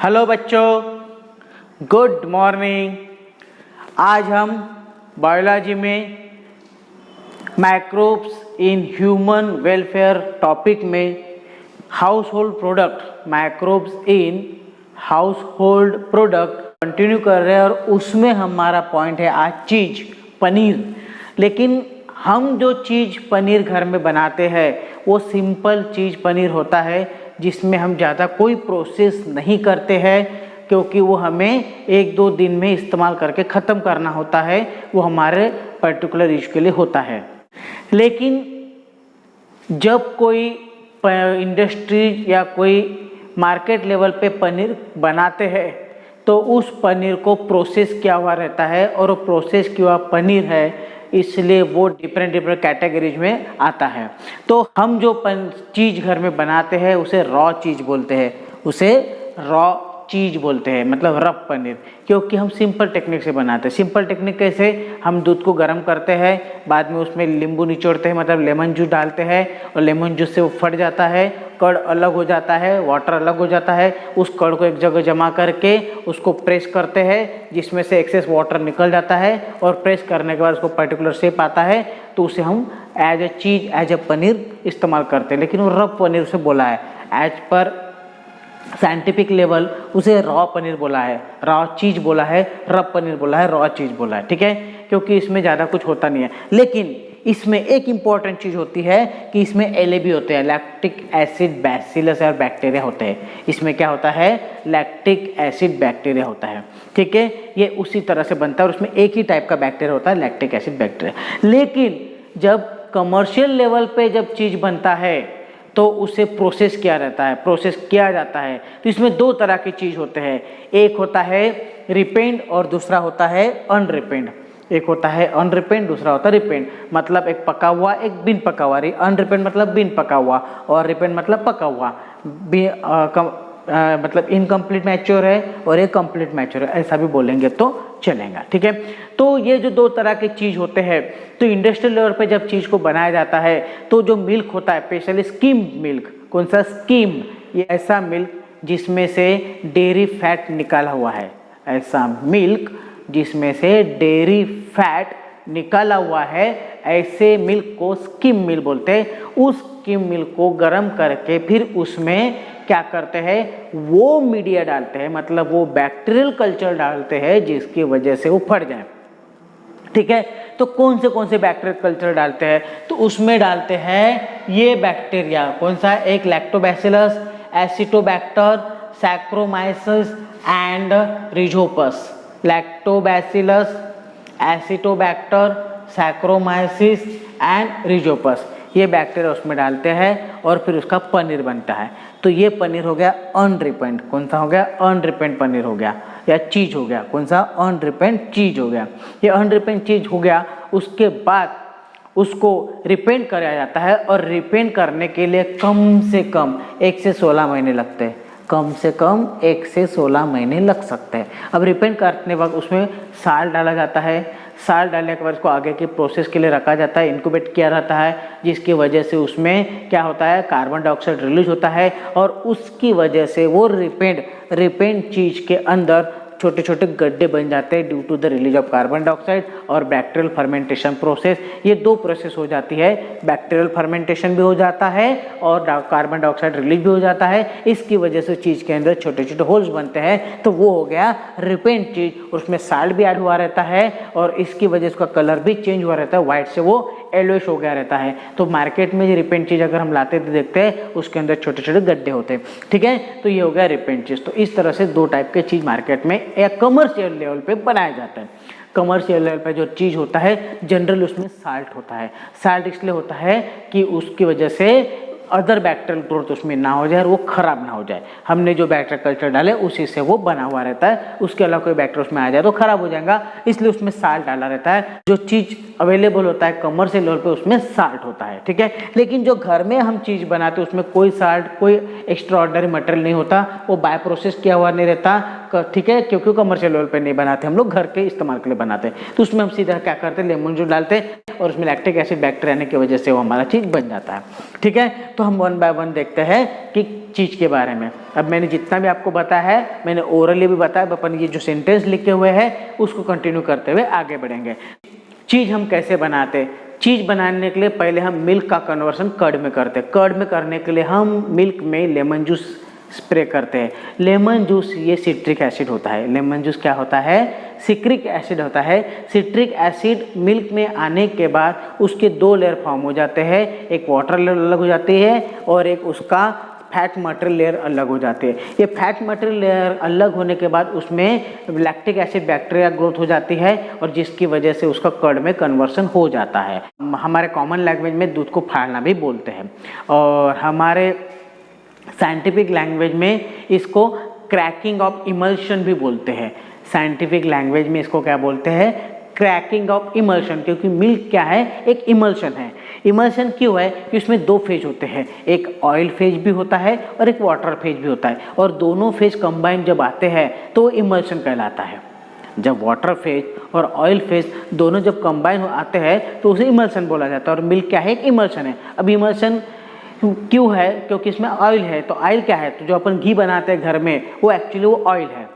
Hello बच्चों, good morning. आज हम बायोलॉजी में microbes in human welfare topic में household product, microbes in household product continue कर रहे हैं और उसमें हमारा पॉइंट है आज चीज़ पनीर। लेकिन हम जो चीज़ पनीर घर में बनाते हैं वो सिंपल चीज़ पनीर होता है जिसमें हम ज़्यादा कोई प्रोसेस नहीं करते हैं, क्योंकि वो हमें एक दो दिन में इस्तेमाल करके ख़त्म करना होता है, वो हमारे पर्टिकुलर यूज के लिए होता है। लेकिन जब कोई इंडस्ट्री या कोई मार्केट लेवल पे पनीर बनाते हैं तो उस पनीर को प्रोसेस किया हुआ रहता है और वो प्रोसेस किया हुआ पनीर है, इसलिए वो डिफरेंट कैटेगरीज में आता है। तो हम जो चीज़ घर में बनाते हैं उसे रॉ चीज़ बोलते हैं, उसे रॉ चीज़ बोलते हैं, मतलब रफ पनीर, क्योंकि हम सिंपल टेक्निक से बनाते हैं। सिंपल टेक्निक कैसे? हम दूध को गर्म करते हैं, बाद में उसमें नींबू निचोड़ते हैं, मतलब लेमन जूस डालते हैं और लेमन जूस से वो फट जाता है, कड़ अलग हो जाता है, वाटर अलग हो जाता है। उस कड़ को एक जगह जमा करके उसको प्रेस करते हैं जिसमें से एक्सेस वाटर निकल जाता है और प्रेस करने के बाद उसको पर्टिकुलर शेप आता है, तो उसे हम as a cheese, as a paneer इस्तेमाल करते हैं। लेकिन वो रफ पनीर उसे बोला है, एज पर साइंटिफिक लेवल उसे रॉ पनीर बोला है, रॉ चीज़ बोला है, रफ पनीर बोला है, रॉ चीज़ बोला है, ठीक है, क्योंकि इसमें ज़्यादा कुछ होता नहीं है। लेकिन इसमें एक इम्पॉर्टेंट चीज़ होती है कि इसमें एलएबी होते हैं, लैक्टिक एसिड बैसिलस और बैक्टीरिया होते हैं। इसमें क्या होता है? लैक्टिक एसिड बैक्टीरिया होता है, ठीक है। ये उसी तरह से बनता है और उसमें एक ही टाइप का बैक्टीरिया होता है, लैक्टिक एसिड बैक्टीरिया। लेकिन जब कमर्शियल लेवल पे जब चीज़ बनता है तो उसे प्रोसेस किया रहता है, प्रोसेस किया जाता है। तो इसमें दो तरह की चीज़ होते हैं, एक होता है रिपेंड और दूसरा होता है अनरिपेंड। एक होता है अनरिपेंड, दूसरा होता है रिपेंड, मतलब एक पका हुआ एक बिन पका हुआ। अनरिपेंड मतलब बिन पका हुआ और रिपेंड मतलब पका हुआ। मतलब इनकम्प्लीट मैच्योर है और एक कंप्लीट मैच्योर है, ऐसा भी बोलेंगे तो चलेगा, ठीक है। तो ये जो दो तरह के चीज़ होते हैं, तो इंडस्ट्रियल लेवल पे जब चीज़ को बनाया जाता है तो जो मिल्क होता है, स्पेशली स्कीम मिल्क, कौन सा स्कीम, ये ऐसा मिल्क जिसमें से डेयरी फैट निकाला हुआ है, ऐसा मिल्क जिसमें से डेयरी फैट निकाला हुआ है, ऐसे मिल्क को स्किम मिल्क बोलते हैं। उस स्किम मिल्क को गर्म करके फिर उसमें क्या करते हैं, वो मीडिया डालते हैं, मतलब वो बैक्टीरियल कल्चर डालते हैं जिसकी वजह से वो फट जाए, ठीक है। तो कौन से बैक्टीरियल कल्चर डालते हैं? तो उसमें डालते हैं ये बैक्टीरिया, कौन सा? एक lactobacillus, Acetobacter, Saccharomyces and Rhizopus. Lactobacillus, Acetobacter, Saccharomyces and Rhizopus, ये बैक्टीरिया उसमें डालते हैं और फिर उसका पनीर बनता है। तो ये पनीर हो गया अनरिपेंड, कौन सा हो गया? अनरिपेंड पनीर हो गया या चीज़ हो गया, कौन सा? अनरिपेंड चीज़ हो गया। ये अनरिपेंड चीज़ हो गया, उसके बाद उसको रिपेंड कराया जाता है और रिपेंड करने के लिए कम से कम 1 से 16 महीने लगते हैं, कम से कम 1 से 16 महीने लग सकते हैं। अब रिपेंड करने वक्त उसमें साल्ट डाला जाता है, साल्ट डालने के बाद उसको आगे की प्रोसेस के लिए रखा जाता है, इंक्यूबेट किया रहता है, जिसकी वजह से उसमें क्या होता है, कार्बन डाइऑक्साइड रिलीज होता है और उसकी वजह से वो रिपेंड चीज़ के अंदर छोटे छोटे गड्ढे बन जाते हैं due to the release of carbon dioxide और बैक्टीरियल फर्मेंटेशन प्रोसेस। ये दो प्रोसेस हो जाती है, बैक्टीरियल फर्मेंटेशन भी हो जाता है और कार्बन डाइऑक्साइड रिलीज भी हो जाता है। इसकी वजह से चीज़ के अंदर छोटे छोटे होल्स बनते हैं, तो वो हो गया रिपेंड चीज़। उसमें साल्ट भी ऐड हुआ रहता है और इसकी वजह से उसका कलर भी चेंज हुआ रहता है, व्हाइट से वो येलोइश हो गया रहता है। तो मार्केट में जो रिपेंड चीज़ अगर हम लाते तो देखते हैं उसके अंदर छोटे छोटे गड्ढे होते हैं, ठीक है। तो ये हो गया रिपेंड चीज़। तो इस तरह से दो टाइप के चीज़ मार्केट में या कमर्शियल लेवल पे बनाया जाता है। कमर्शियल लेवल पे जो चीज़ होता है जनरल उसमें साल्ट होता है। साल्ट इसलिए होता है कि उसकी वजह से अदर बैक्टीरियल ग्रोथ उसमें ना हो जाए और वो खराब ना हो जाए। हमने जो बैक्टीरियल कल्चर डाले उसी से वो बना हुआ रहता है, उसके अलावा कोई बैक्टीरिया उसमें आ जाए तो खराब हो जाएगा, इसलिए उसमें साल्ट डाला रहता है। जो चीज़ अवेलेबल होता है कमर्शियल लेवल पे उसमें साल्ट होता है, ठीक है। लेकिन जो घर में हम चीज़ बनाते हैं उसमें कोई साल्ट, कोई एक्स्ट्रा ऑर्डिनरी मटेरियल नहीं होता, वो बाय प्रोसेस किया हुआ नहीं रहता, ठीक है, क्योंकि कमर्शियल लेवल पे नहीं बनाते, हम लोग घर के इस्तेमाल के लिए बनाते हैं। तो उसमें हम सीधा क्या करते हैं, लेमन जूस डालते हैं और उसमें लैक्टिक एसिड बैक्टीरिया आने की वजह से वो हमारा चीज़ बन जाता है, ठीक है। तो हम वन बाय वन देखते हैं कि चीज़ के बारे में। अब मैंने जितना भी आपको बताया है, मैंने ओरली भी बताया, अपन ये जो सेंटेंस लिखे हुए हैं उसको कंटिन्यू करते हुए आगे बढ़ेंगे। चीज़ हम कैसे बनाते? चीज़ बनाने के लिए पहले हम मिल्क का कन्वर्सन कर्ड में करते हैं। कर्ड में करने के लिए हम मिल्क में लेमन जूस स्प्रे करते हैं। लेमन जूस ये सिट्रिक एसिड होता है। लेमन जूस क्या होता है? सिट्रिक एसिड होता है। सिट्रिक एसिड मिल्क में आने के बाद उसके दो लेयर फॉर्म हो जाते हैं, एक वाटर लेयर अलग हो जाती है और एक उसका फैट मटेरियल लेयर अलग हो जाती है। ये फैट मटेरियल लेयर अलग होने के बाद उसमें लैक्टिक एसिड बैक्टीरिया ग्रोथ हो जाती है और जिसकी वजह से उसका कर्ड में कन्वर्सन हो जाता है। हमारे कॉमन लैंग्वेज में दूध को फाड़ना भी बोलते हैं और हमारे साइंटिफिक लैंग्वेज में इसको क्रैकिंग ऑफ इमल्शन भी बोलते हैं। साइंटिफिक लैंग्वेज में इसको क्या बोलते हैं? क्रैकिंग ऑफ इमल्शन, क्योंकि मिल्क क्या है? एक इमल्शन है। इमल्शन क्यों है? कि उसमें दो फेज होते हैं, एक ऑयल फेज भी होता है और एक वाटर फेज भी होता है, और दोनों फेज कंबाइन जब आते हैं तो इमल्शन कहलाता है। जब वाटर फेज और ऑयल फेज दोनों जब कंबाइन आते हैं तो उसे इमल्शन बोला जाता है। और मिल्क क्या है? एक इमल्शन है। अब इमल्शन क्यों है? क्योंकि इसमें ऑयल है। तो ऑयल क्या है? तो जो अपन घी बनाते हैं घर में वो एक्चुअली वो ऑयल है।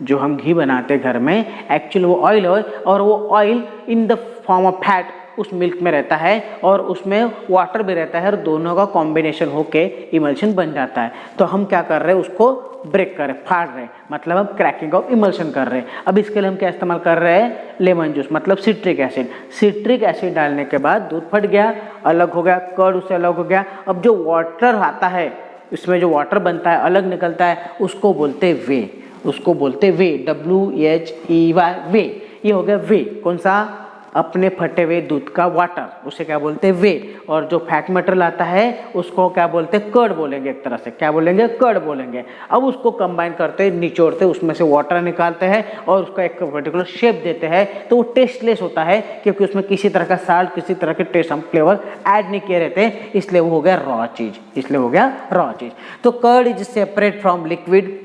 जो हम घी बनाते हैं घर में एक्चुअली वो ऑयल है, और वो oil in the form of fat उस मिल्क में रहता है और उसमें वाटर भी रहता है और दोनों का कॉम्बिनेशन होके इमल्शन बन जाता है। तो हम क्या कर रहे हैं? उसको ब्रेक कर रहे, फाड़ रहे, मतलब हम क्रैकिंग ऑफ इमल्शन कर रहे हैं। अब इसके लिए हम क्या इस्तेमाल कर रहे हैं? लेमन जूस, मतलब सिट्रिक एसिड। सिट्रिक एसिड डालने के बाद दूध फट गया, अलग हो गया, कर्ड उससे अलग हो गया। अब जो वाटर आता है, इसमें जो वाटर बनता है, अलग निकलता है, उसको बोलते वे। उसको बोलते वे, WHEY, वे। ये हो गया वे। कौन सा? अपने फटे हुए दूध का वाटर, उसे क्या बोलते हैं? वे। और जो फैट मटेरियल आता है उसको क्या बोलते हैं? कर्ड बोलेंगे। एक तरह से क्या बोलेंगे? कर्ड बोलेंगे। अब उसको कंबाइन करते, निचोड़ते, उसमें से वाटर निकालते हैं और उसका एक पर्टिकुलर शेप देते हैं। तो वो टेस्टलेस होता है क्योंकि उसमें किसी तरह का साल्ट, किसी तरह के टेस्ट, हम फ्लेवर ऐड नहीं किए रहते, इसलिए वो हो गया रॉ चीज। इसलिए हो गया रॉ चीज। तो curd is separate from liquid.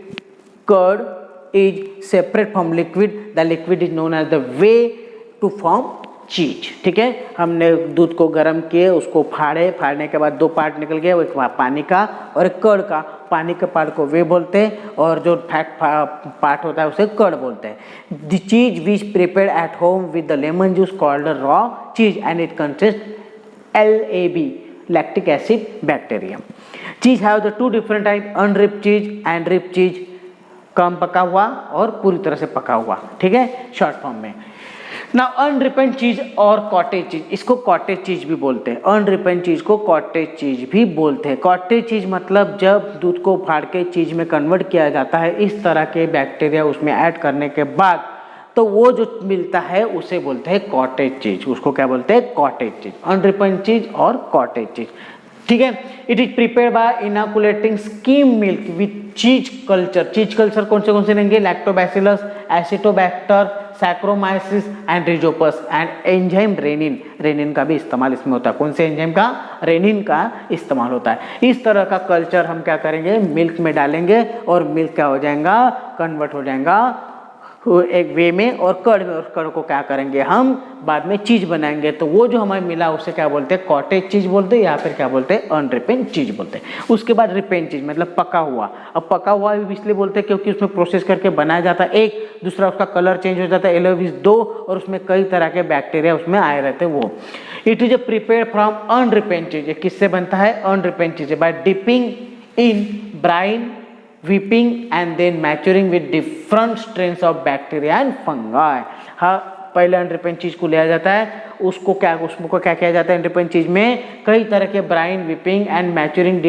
Curd is separate from liquid. The liquid is known as the whey to form cheese. ठीक है, हमने दूध को गर्म किए, उसको फाड़े, फाड़ने के बाद दो पार्ट निकल गए, एक पानी का और एक कर्ड का। पानी के पार्ट को वे बोलते हैं और जो फैट पार्ट होता है उसे कर्ड बोलते हैं। The cheese which prepared at home with the lemon juice called raw cheese and it consist LAB, lactic acid bacterium. Cheese have the two different type, unripened cheese and ripped चीज, कम पका हुआ और पूरी तरह से पका हुआ। ठीक है, शॉर्ट फॉर्म में। ना अनरिपेंड चीज और कॉटेज चीज, इसको कॉटेज चीज भी बोलते हैं। अनरिपेंड चीज को कॉटेज चीज भी बोलते हैं। कॉटेज चीज मतलब जब दूध को फाड़ के चीज में कन्वर्ट किया जाता है, इस तरह के बैक्टीरिया उसमें ऐड करने के बाद तो वो जो मिलता है उसे बोलते हैं कॉटेज चीज। उसको क्या बोलते हैं? Cottage cheese. अनरिपेंड चीज और कॉटेज चीज। ठीक है, it is prepared by inoculating skim milk with cheese culture. Cheese culture कौन से लेंगे? Lactobacillus, Acetobacter, Saccharomyces and Rhizopus and enzyme rennin. Rennin का भी इस्तेमाल इसमें होता है। कौन से एंजाइम का? रेनिन का इस्तेमाल होता है। इस तरह का कल्चर हम क्या करेंगे? मिल्क में डालेंगे और मिल्क क्या हो जाएगा? कन्वर्ट हो जाएगा एक वे में और कर्ड में। और कर्ड को क्या करेंगे? हम बाद में चीज बनाएंगे। तो वो जो हमें मिला उसे क्या बोलते हैं? कॉटेज चीज बोलते हैं या फिर क्या बोलते हैं? अनरिपेंड चीज बोलते हैं। उसके बाद रिपेंड चीज मतलब पका हुआ। अब पका हुआ भी इसलिए बोलते हैं क्योंकि उसमें प्रोसेस करके बनाया जाता है, एक दूसरा उसका कलर चेंज हो जाता है, एलोविस दो, और उसमें कई तरह के बैक्टीरिया उसमें आए रहते हैं वो। It is a prepared from unripened cheese. किससे बनता है? Unripened cheese by dipping in brine, whipping and then maturing with different strains of bacteria and fungi। हाँ, पहले अनरिपेंड चीज को लिया जाता है, उसको क्या किया जाता है? अनरिपेंड चीज में कई तरह के brine, whipping and maturing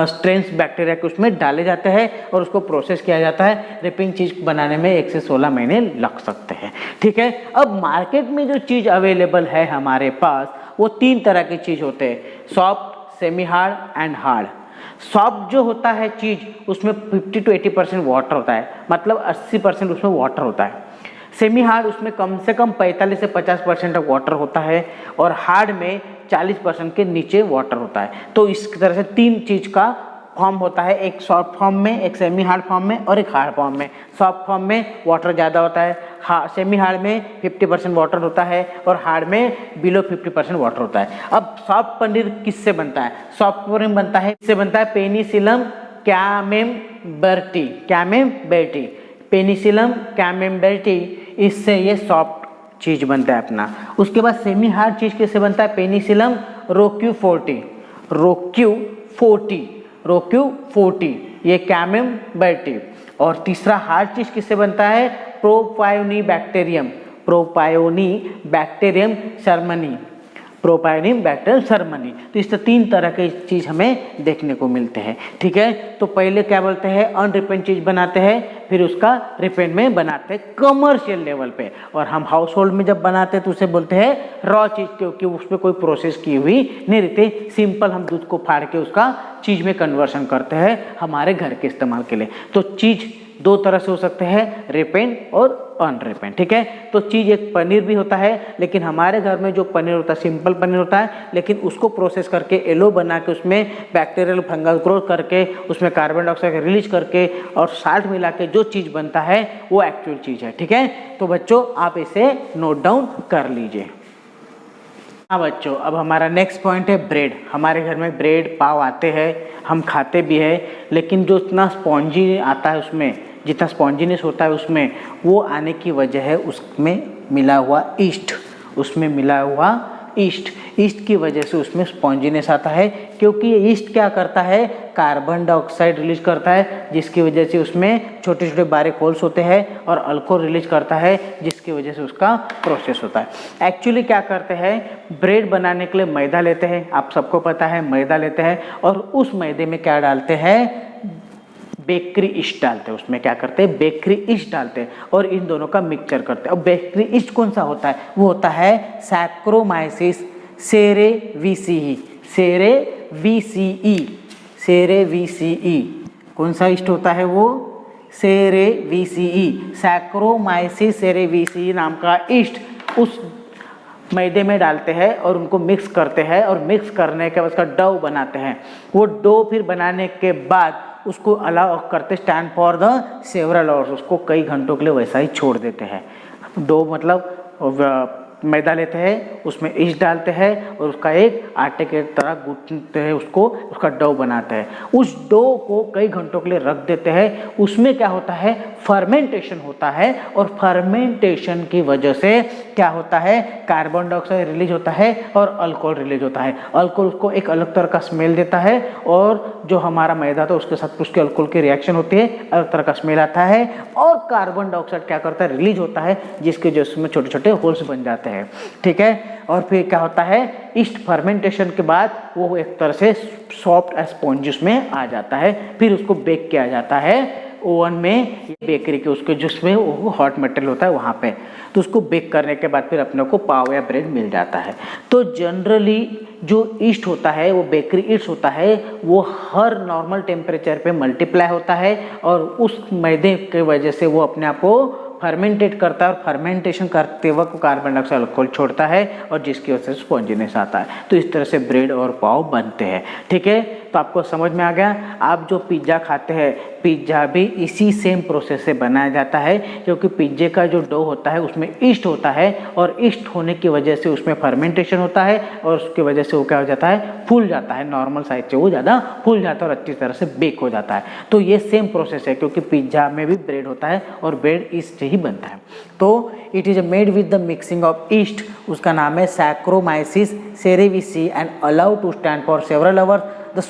strains bacteria के उसमें डाले जाते हैं और उसको प्रोसेस किया जाता है। रिपिंग चीज बनाने में 1 से 16 महीने लग सकते हैं। ठीक है, अब मार्केट में जो चीज अवेलेबल है हमारे पास वो 3 तरह की चीज होते हैं, soft, semi hard and hard. Soft जो होता है चीज उसमें 50 to 80% वाटर होता है, मतलब 80% उसमें वाटर होता है। सेमी हार्ड उसमें कम से कम 45 से 50% वाटर होता है और हार्ड में 40% के नीचे वाटर होता है। तो इस तरह से 3 चीज का फॉर्म होता है, एक सॉफ्ट फॉर्म में, एक सेमी हार्ड फॉर्म में और एक हार्ड फॉर्म में। सॉफ्ट फॉर्म में वाटर ज़्यादा होता है, सेमी हार्ड में 50% वाटर होता है और हार्ड में बिलो 50% वाटर होता है। अब सॉफ्ट पनीर किससे बनता है? सॉफ्ट पनीर बनता है, किससे बनता है? पेनिसिलम कैमेम्बर्टी, कैमेम्बर्टी, पेनिसिलम कैमेम्बर्टी, इससे ये सॉफ्ट चीज बनता है अपना। उसके बाद सेमी हार्ड चीज किससे बनता है? पेनिसिलम रोक्यूफोर्टी, रोक्यूफोर्टी, ये कैमेम्बर्टी। और तीसरा हार्ड चीज किससे बनता है? प्रोपायोनिबैक्टीरियम, प्रोपायोनिबैक्टीरियम शर्मनी, प्रोपायोनिबैक्टीरियम शर्मनी। तो इस 3 तरह के चीज़ हमें देखने को मिलते हैं, ठीक है। तो पहले क्या बोलते हैं? अनरिपेंड चीज़ बनाते हैं, फिर उसका रिपेंड में बनाते हैं कमर्शियल लेवल पे। और हम हाउस होल्ड में जब बनाते हैं तो उसे बोलते हैं रॉ चीज़, क्योंकि उसमें कोई प्रोसेस की हुई नहीं रहती। सिंपल हम दूध को फाड़ के उसका चीज़ में कन्वर्शन करते हैं हमारे घर के इस्तेमाल के लिए। तो चीज़ 2 तरह से हो सकते हैं, रिपेंड और अनरिपेंड, ठीक है। तो चीज़ एक पनीर भी होता है, लेकिन हमारे घर में जो पनीर होता है सिंपल पनीर होता है, लेकिन उसको प्रोसेस करके एलो बना के उसमें बैक्टीरियल फंगस ग्रोथ करके उसमें कार्बन डाइऑक्साइड रिलीज करके और साल्ट मिला के जो चीज़ बनता है वो एक्चुअल चीज़ है, ठीक है। तो बच्चों आप इसे नोट डाउन कर लीजिए। हाँ बच्चों, अब हमारा नेक्स्ट पॉइंट है ब्रेड। हमारे घर में ब्रेड पाव आते हैं, हम खाते भी है, लेकिन जो इतना स्पॉन्जी आता है उसमें, जितना स्पॉन्जीनेस होता है उसमें, वो आने की वजह है उसमें मिला हुआ ईस्ट, उसमें मिला हुआ ईस्ट की वजह से उसमें स्पॉन्जीनेस आता है। क्योंकि ये ईस्ट क्या करता है? कार्बन डाइऑक्साइड रिलीज करता है, जिसकी वजह से उसमें छोटे छोटे बारीक होल्स होते हैं, और अल्कोहल रिलीज करता है, जिसकी वजह से उसका प्रोसेस होता है। एक्चुअली क्या करते हैं? ब्रेड बनाने के लिए मैदा लेते हैं, आप सबको पता है मैदा लेते हैं, और उस मैदे में क्या डालते हैं? बेकरी ईस्ट डालते हैं। उसमें क्या करते हैं? बेकरी ईस्ट डालते हैं और इन दोनों का मिक्सचर करते हैं। और बेकरी ईस्ट कौन सा होता है? वो होता है सैक्रोमाइसिस सेरेविसीई, सेरेविसीई। कौन सा ईस्ट होता है वो? सेरेविसीई, सैक्रोमाइसिस सेरेविसीई नाम का ईस्ट उस मैदे में डालते हैं और उनको मिक्स करते हैं, और मिक्स करने के बाद उसका डो बनाते हैं। वो डो फिर बनाने के बाद उसको अलाउ करते stand for the several hours, उसको कई घंटों के लिए वैसा ही छोड़ देते हैं। डो मतलब मैदा लेते हैं, उसमें ईस्ट डालते हैं और उसका एक आटे के तरह गूंथते हैं, उसको उसका डो बनाते हैं। उस डो को कई घंटों के लिए रख देते हैं। उसमें क्या होता है? फर्मेंटेशन होता है, और फर्मेंटेशन की वजह से क्या होता है? कार्बन डाइऑक्साइड रिलीज होता है और अल्कोहल रिलीज होता है। अल्कोहल उसको एक अलग तरह का स्मेल देता है, और जो हमारा मैदा था उसके साथ उसके अल्कोहल की रिएक्शन होती है, अलग तरह का स्मेल आता है, और कार्बन डाइऑक्साइड क्या करता है? रिलीज होता है, जिसके वजह से छोटे छोटे होल्स बन जाते हैं, ठीक है। और फिर क्या होता है? ईस्ट फर्मेंटेशन के बाद वो एक तरह से सॉफ्ट स्पॉन्ज उसमें आ जाता है। फिर उसको बेक किया जाता है ओवन में, बेकरी के उसके जिसमें वो हॉट मटेरियल होता है वहाँ पे। तो उसको बेक करने के बाद फिर अपने को पाव या ब्रेड मिल जाता है। तो जनरली जो ईस्ट होता है, वो बेकरी ईस्ट होता है, वो हर नॉर्मल टेम्परेचर पे मल्टीप्लाई होता है, और उस मैदे की वजह से वो अपने आप को फर्मेंटेट करता है, और फर्मेंटेशन करते वक्त कार्बन डाइऑक्साइड अल्कोहल छोड़ता है, और जिसकी वजह से स्पॉन्जीनेस आता है। तो इस तरह से ब्रेड और पाव बनते हैं, ठीक है। तो आपको समझ में आ गया। आप जो पिज्ज़ा खाते हैं, पिज्ज़ा भी इसी सेम प्रोसेस से बनाया जाता है, क्योंकि पिज्जे का जो डो होता है उसमें ईस्ट होता है, और ईस्ट होने की वजह से उसमें फर्मेंटेशन होता है, और उसकी वजह से वो क्या हो जाता है? फूल जाता है। नॉर्मल साइज से वो ज़्यादा फूल जाता है और अच्छी तरह से बेक हो जाता है। तो ये सेम प्रोसेस है, क्योंकि पिज्ज़ा में भी ब्रेड होता है और ब्रेड ईस्ट से ही बनता है। तो it is made with the mixing of yeast, उसका नाम है Saccharomyces cerevisiae, and allow to stand for several hours. The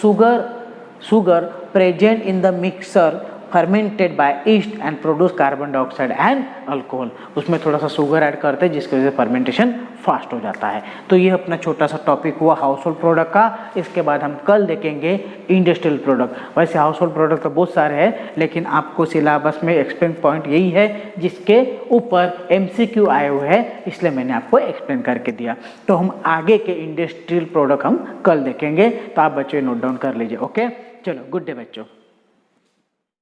sugar present in the mixture fermented by yeast and produce carbon dioxide and alcohol। उसमें थोड़ा सा sugar add करते हैं, जिसकी वजह से फर्मेंटेशन फास्ट हो जाता है। तो ये अपना छोटा सा टॉपिक हुआ हाउस होल्ड प्रोडक्ट का। इसके बाद हम कल देखेंगे इंडस्ट्रियल प्रोडक्ट। वैसे हाउस होल्ड प्रोडक्ट तो बहुत सारे हैं, लेकिन आपको सिलेबस में एक्सप्लेन पॉइंट यही है जिसके ऊपर MCQ आए हुए हैं, इसलिए मैंने आपको एक्सप्लेन करके दिया। तो हम आगे के इंडस्ट्रियल प्रोडक्ट हम कल देखेंगे, तो आप बच्चों नोट डाउन कर लीजिए। ओके, चलो गुड डे बच्चों।